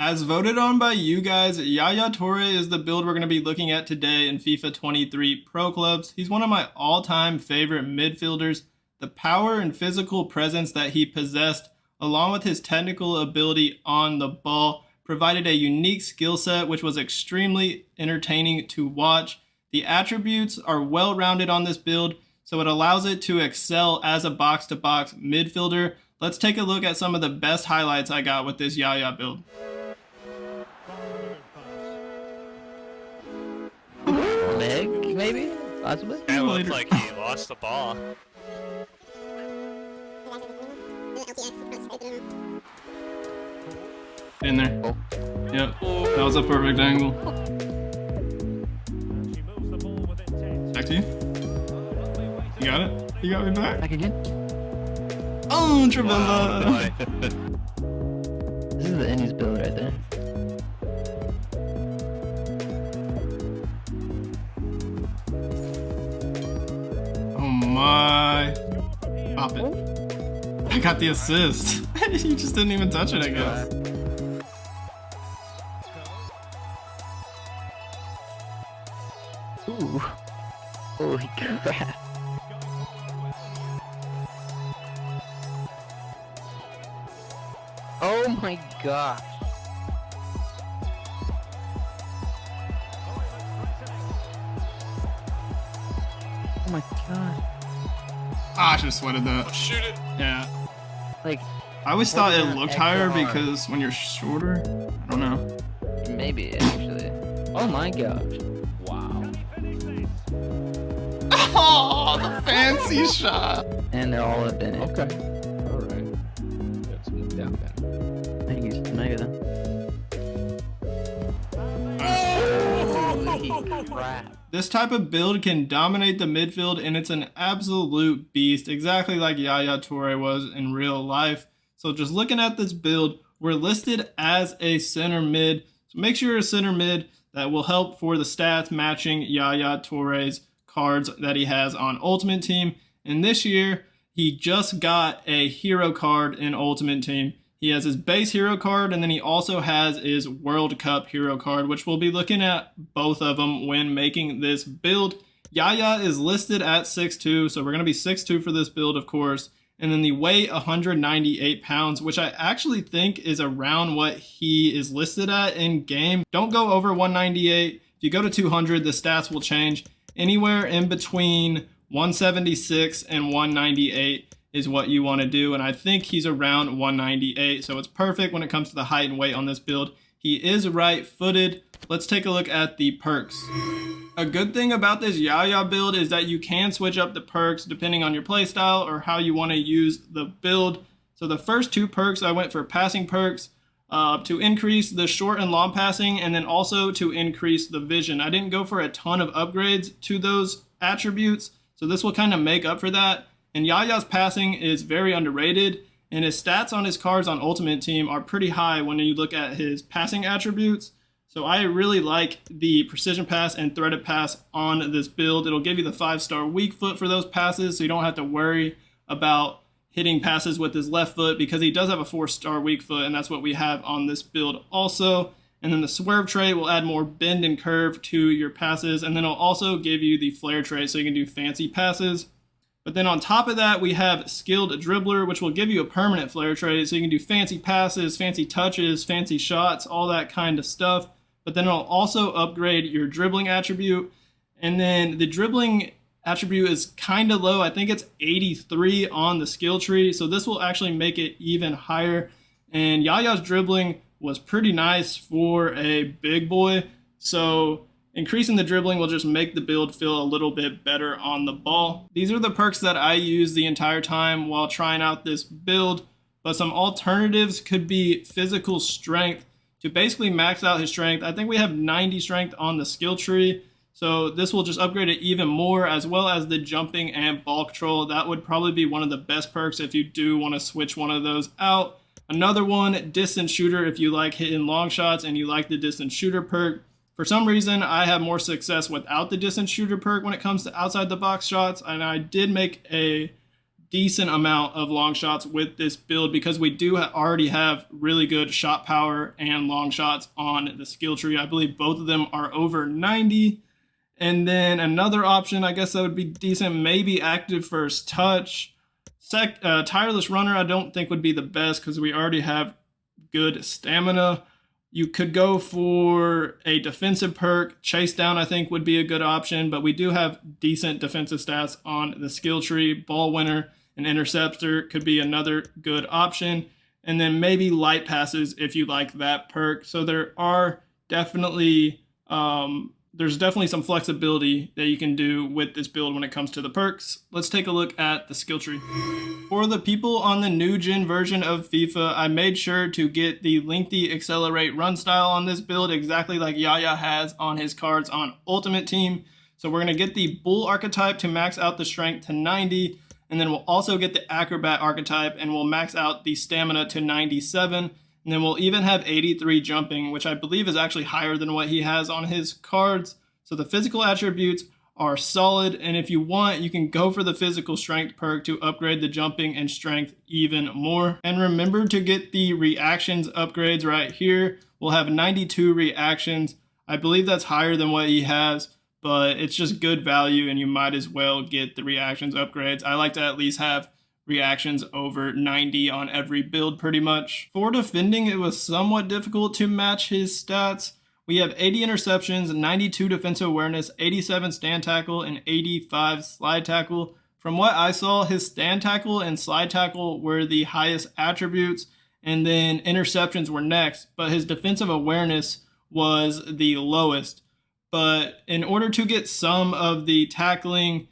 As voted on by you guys, Yaya Touré is the build we're going to be looking at today in FIFA 23 Pro Clubs. He's one of my all-time favorite midfielders. The power and physical presence that he possessed, along with his technical ability on the ball, provided a unique skill set which was extremely entertaining to watch. The attributes are well-rounded on this build, so it allows it to excel as a box-to-box midfielder. Let's take a look at some of the best highlights I got with this Yaya build. Leg, maybe? Possibly? It looked like he lost the ball. In there. Oh. Yep, that was a perfect angle. Back to you. You got it? You got me back? Back again? Oh, Trevella! This is the Innies build right there. Oh my. Pop it. I got the assist. You just didn't even touch it, I guess. Ooh. Holy crap. Oh my gosh. Oh my god. Ah, I should have sweated that. Oh, shoot it. Yeah. Like, I always thought it Holding looked extra higher hard. because when you're shorter, I don't know. maybe actually. Oh my gosh. Wow. Oh, the fancy shot. And they're all up in it. Okay. Alright. Let's move down then. I can use the mega then. Holy crap. This type of build can dominate the midfield, and it's an absolute beast, exactly like Yaya Touré was in real life. So just looking at this build, we're listed as a center mid. So make sure you're a center mid. That will help for the stats matching Yaya Touré's cards that he has on Ultimate Team. And this year, he just got a hero card in Ultimate Team. He has his base hero card, and then he also has his World Cup hero card, which we'll be looking at both of them when making this build. Yaya is listed at 6'2", so we're going to be 6'2" for this build, of course. And then the weight, 198 pounds, which I actually think is around what he is listed at in game. Don't go over 198. If you go to 200, the stats will change. Anywhere in between 176 and 198 is what you want to do, and I think he's around 198, so it's perfect when it comes to the height and weight on this build. He is right-footed. Let's take a look at the perks. A good thing about this Yaya build is that you can switch up the perks depending on your playstyle or how you want to use the build. So the first two perks, I went for passing perks to increase the short and long passing, and then also to increase the vision. I didn't go for a ton of upgrades to those attributes, so this will kind of make up for that. And Yaya's passing is very underrated, and his stats on his cards on Ultimate Team are pretty high when you look at his passing attributes. So I really like the precision pass and threaded pass on this build. It'll give you the 5-star weak foot for those passes, so you don't have to worry about hitting passes with his left foot, because he does have a 4-star weak foot, and that's what we have on this build also. And then the swerve trait will add more bend and curve to your passes, and then it'll also give you the flare trait so you can do fancy passes. But then on top of that, we have Skilled Dribbler, which will give you a permanent flare trait, so you can do fancy passes, fancy touches, fancy shots, all that kind of stuff. But then it'll also upgrade your dribbling attribute. And then the dribbling attribute is kind of low. I think it's 83 on the skill tree, so this will actually make it even higher. And Yaya's dribbling was pretty nice for a big boy, so increasing the dribbling will just make the build feel a little bit better on the ball. These are the perks that I use the entire time while trying out this build, but some alternatives could be physical strength to basically max out his strength. I think we have 90 strength on the skill tree, so this will just upgrade it even more, as well as the jumping and ball control. That would probably be one of the best perks if you do want to switch one of those out. Another one, distance shooter, if you like hitting long shots and you like the distance shooter perk. For some reason, I have more success without the distance shooter perk when it comes to outside the box shots, and I did make a decent amount of long shots with this build because we do already have really good shot power and long shots on the skill tree. I believe both of them are over 90. And then another option, I guess that would be decent, maybe active first touch. Tireless runner, I don't think would be the best because we already have good stamina. You could go for a defensive perk. Chase down, I think, would be a good option, but we do have decent defensive stats on the skill tree. Ball winner and interceptor could be another good option. And then maybe light passes if you like that perk. So there are definitely there's definitely some flexibility that you can do with this build when it comes to the perks. Let's take a look at the skill tree. For the people on the new gen version of FIFA, I made sure to get the lengthy accelerate run style on this build, exactly like Yaya has on his cards on Ultimate Team. So we're going to get the bull archetype to max out the strength to 90, and then we'll also get the acrobat archetype and we'll max out the stamina to 97. And then we'll even have 83 jumping, which I believe is actually higher than what he has on his cards. So the physical attributes are solid. And if you want, you can go for the physical strength perk to upgrade the jumping and strength even more. And remember to get the reactions upgrades right here. We'll have 92 reactions. I believe that's higher than what he has, but it's just good value and you might as well get the reactions upgrades. I like to at least have reactions over 90 on every build pretty much. For defending, it was somewhat difficult to match his stats. We have 80 interceptions, 92 defensive awareness, 87 stand tackle, and 85 slide tackle. From what I saw, his stand tackle and slide tackle were the highest attributes, and then interceptions were next, but his defensive awareness was the lowest. But in order to get some of the tackling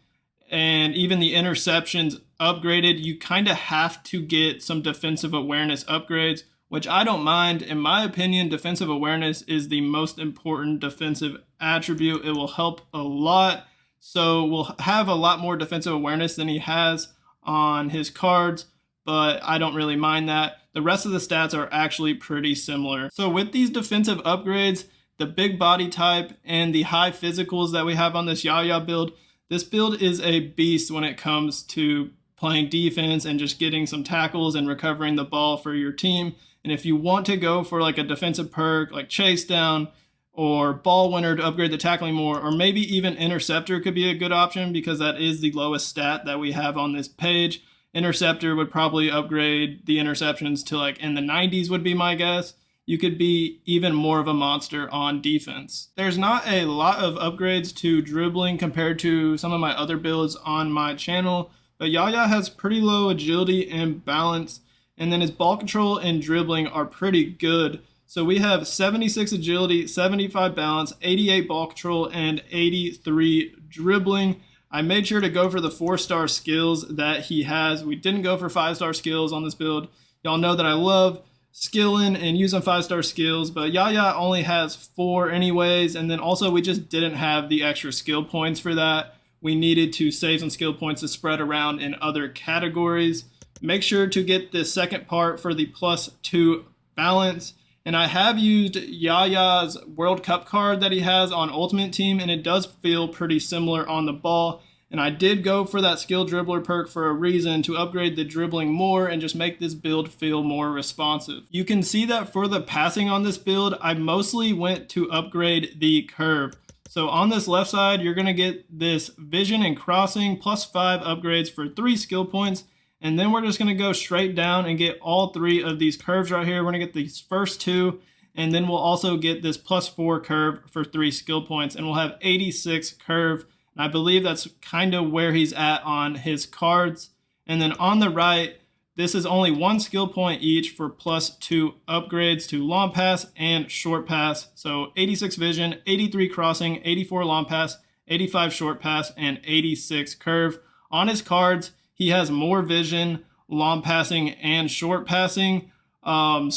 and even the interceptions upgraded, you kind of have to get some defensive awareness upgrades, which I don't mind. In my opinion, defensive awareness is the most important defensive attribute. It will help a lot. So we'll have a lot more defensive awareness than he has on his cards, but I don't really mind that. The rest of the stats are actually pretty similar. So with these defensive upgrades, the big body type, and the high physicals that we have on this Yaya build, this build is a beast when it comes to playing defense and just getting some tackles and recovering the ball for your team. And if you want to go for like a defensive perk like chase down or ball winner to upgrade the tackling more, or maybe even interceptor could be a good option because that is the lowest stat that we have on this page. Interceptor would probably upgrade the interceptions to like in the 90s would be my guess. You could be even more of a monster on defense. There's not a lot of upgrades to dribbling compared to some of my other builds on my channel, but Yaya has pretty low agility and balance, and then his ball control and dribbling are pretty good. So we have 76 agility, 75 balance, 88 ball control, and 83 dribbling. I made sure to go for the 4-star skills that he has. We didn't go for 5-star skills on this build. Y'all know that I love skilling and using 5-star skills, but Yaya only has 4 anyways, and then also we just didn't have the extra skill points for that. We needed to save some skill points to spread around in other categories. Make sure to get the second part for the +2 balance. And I have used Yaya's World Cup card that he has on Ultimate Team, and it does feel pretty similar on the ball. And I did go for that skill dribbler perk for a reason, to upgrade the dribbling more and just make this build feel more responsive. You can see that for the passing on this build, I mostly went to upgrade the curve. So on this left side, you're going to get this vision and crossing +5 upgrades for 3 skill points. And then we're just going to go straight down and get all 3 of these curves right here. We're going to get these first 2, and then we'll also get this +4 curve for 3 skill points. And we'll have 86 curve. And I believe that's kind of where he's at on his cards. And then on the right, this is only 1 skill point each for +2 upgrades to long pass and short pass. So 86 vision, 83 crossing, 84 long pass, 85 short pass, and 86 curve. On his cards, he has more vision, long passing, and short passing. Or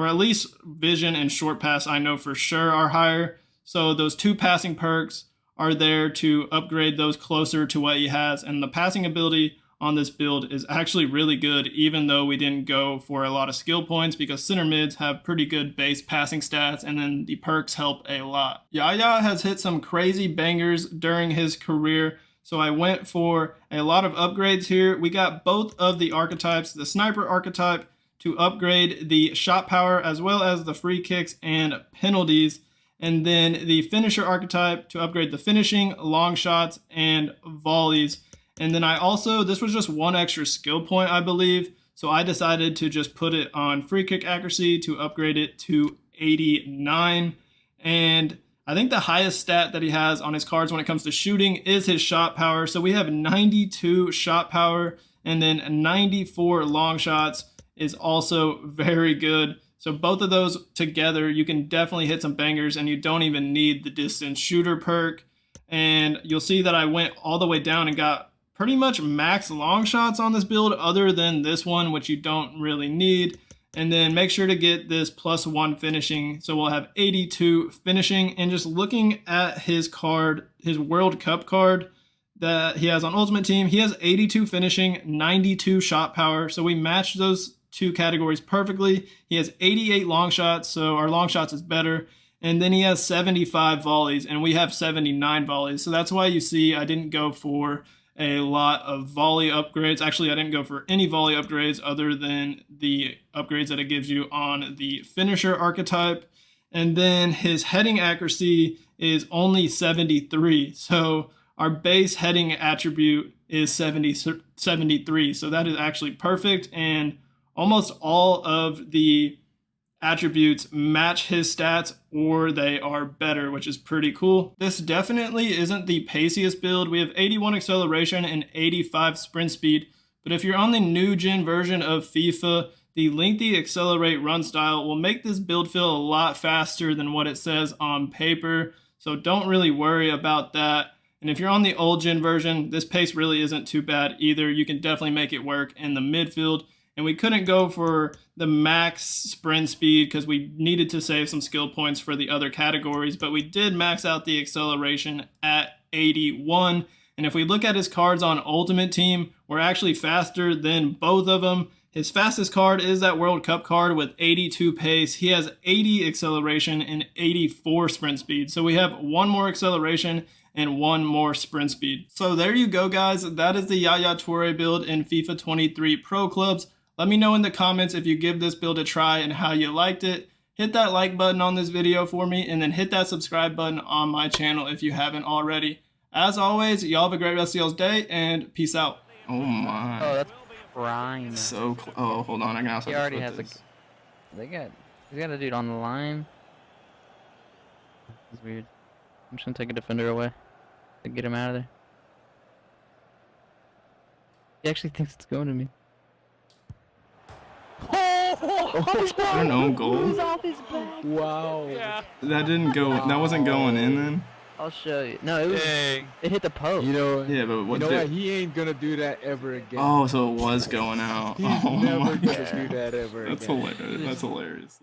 at least vision and short pass I know for sure are higher. So those 2 passing perks are there to upgrade those closer to what he has. And the passing ability on this build is actually really good, even though we didn't go for a lot of skill points, because center mids have pretty good base passing stats, and then the perks help a lot. Yaya has hit some crazy bangers during his career. So I went for a lot of upgrades here. We got both of the archetypes, the sniper archetype to upgrade the shot power as well as the free kicks and penalties. And then the finisher archetype to upgrade the finishing, long shots, and volleys. And then I also, this was just one extra skill point, I believe. So I decided to just put it on free kick accuracy to upgrade it to 89. And I think the highest stat that he has on his cards when it comes to shooting is his shot power. So we have 92 shot power, and then 94 long shots is also very good. So both of those together, you can definitely hit some bangers, and you don't even need the distance shooter perk. And you'll see that I went all the way down and got pretty much max long shots on this build, other than this one, which you don't really need. And then make sure to get this +1 finishing. So we'll have 82 finishing. And just looking at his card, his World Cup card that he has on Ultimate Team, he has 82 finishing, 92 shot power. So we matched those two categories perfectly. He has 88 long shots, so our long shots is better. And then he has 75 volleys, and we have 79 volleys. So that's why you see I didn't go for a lot of volley upgrades. Actually, I didn't go for any volley upgrades other than the upgrades that it gives you on the finisher archetype. And then his heading accuracy is only 73. So our base heading attribute is 73. So that is actually perfect. And almost all of the attributes match his stats, or they are better, which is pretty cool. This definitely isn't the paciest build. We have 81 acceleration and 85 sprint speed, but if you're on the new gen version of FIFA, the lengthy accelerate run style will make this build feel a lot faster than what it says on paper, so don't really worry about that. And if you're on the old gen version, this pace really isn't too bad either. You can definitely make it work in the midfield. And we couldn't go for the max sprint speed because we needed to save some skill points for the other categories, but we did max out the acceleration at 81. And if we look at his cards on Ultimate Team, we're actually faster than both of them. His fastest card is that World Cup card with 82 pace. He has 80 acceleration and 84 sprint speed. So we have one more acceleration and one more sprint speed. So there you go, guys. That is the Yaya Touré build in FIFA 23 Pro Clubs. Let me know in the comments if you give this build a try and how you liked it. Hit that like button on this video for me, and then hit that subscribe button on my channel if you haven't already. As always, y'all have a great rest of y'all's day, and peace out. Oh my. Oh, that's prime. So oh, hold on. I can also. He already has he's got a dude on the line. It's weird. I'm just gonna take a defender away to get him out of there. He actually thinks it's going to me. I don't know, goal. Wow. Yeah. That didn't go. That wasn't going in then. I'll show you. No, it was. Dang. It hit the post. You know. Yeah, but what? You know did, what? He ain't gonna do that ever again. Oh, so it was going out. He's Oh never my gonna God. do that ever That's again. hilarious. That's hilarious.